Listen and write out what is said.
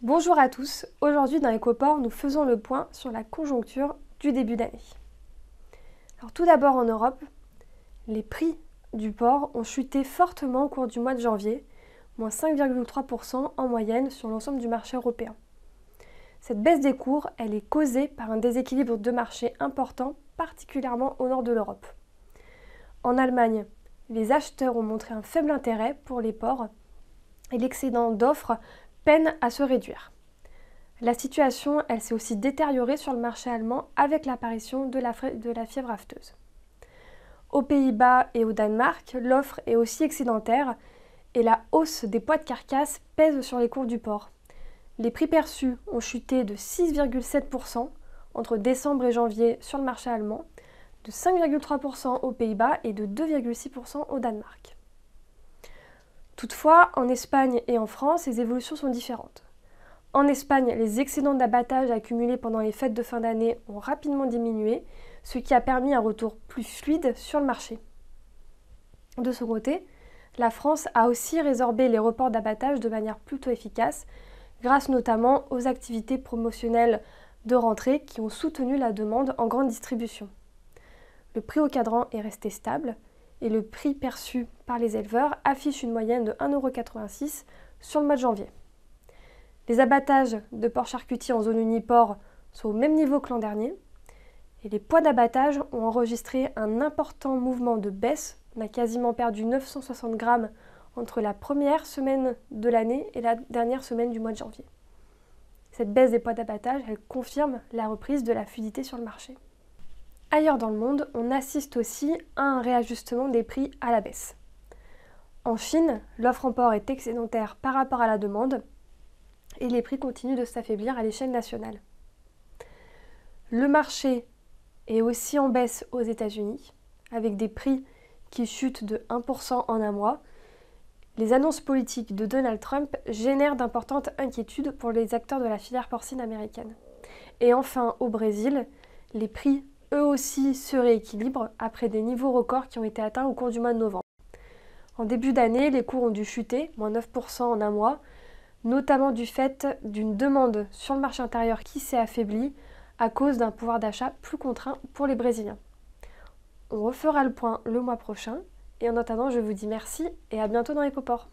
Bonjour à tous, aujourd'hui dans Ecoport, nous faisons le point sur la conjoncture du début d'année. Alors tout d'abord en Europe, les prix du porc ont chuté fortement au cours du mois de janvier, moins 5,3% en moyenne sur l'ensemble du marché européen. Cette baisse des cours, elle est causée par un déséquilibre de marché important, particulièrement au nord de l'Europe. En Allemagne, les acheteurs ont montré un faible intérêt pour les porcs et l'excédent d'offres peine à se réduire. La situation, elle s'est aussi détériorée sur le marché allemand avec l'apparition de la fièvre afteuse. Aux Pays-Bas et au Danemark, l'offre est aussi excédentaire et la hausse des poids de carcasse pèse sur les cours du porc. Les prix perçus ont chuté de 6,7% entre décembre et janvier sur le marché allemand, de 5,3% aux Pays-Bas et de 2,6% au Danemark. Toutefois, en Espagne et en France, les évolutions sont différentes. En Espagne, les excédents d'abattage accumulés pendant les fêtes de fin d'année ont rapidement diminué, ce qui a permis un retour plus fluide sur le marché. De son côté, la France a aussi résorbé les reports d'abattage de manière plutôt efficace, grâce notamment aux activités promotionnelles de rentrée qui ont soutenu la demande en grande distribution. Le prix au cadran est resté stable et le prix perçu par les éleveurs affiche une moyenne de 1,86 € sur le mois de janvier. Les abattages de porc charcutier en zone uniport sont au même niveau que l'an dernier et les poids d'abattage ont enregistré un important mouvement de baisse. On a quasiment perdu 960 grammes entre la première semaine de l'année et la dernière semaine du mois de janvier. Cette baisse des poids d'abattage, elle confirme la reprise de la fluidité sur le marché. Ailleurs dans le monde, on assiste aussi à un réajustement des prix à la baisse. En Chine, l'offre en porc est excédentaire par rapport à la demande et les prix continuent de s'affaiblir à l'échelle nationale. Le marché est aussi en baisse aux États-Unis, avec des prix qui chutent de 1% en un mois. Les annonces politiques de Donald Trump génèrent d'importantes inquiétudes pour les acteurs de la filière porcine américaine. Et enfin, au Brésil, les prix eux aussi se rééquilibrent après des niveaux records qui ont été atteints au cours du mois de novembre. En début d'année, les cours ont dû chuter, moins 9% en un mois, notamment du fait d'une demande sur le marché intérieur qui s'est affaiblie à cause d'un pouvoir d'achat plus contraint pour les Brésiliens. On refera le point le mois prochain et en attendant, je vous dis merci et à bientôt dans Ecoport.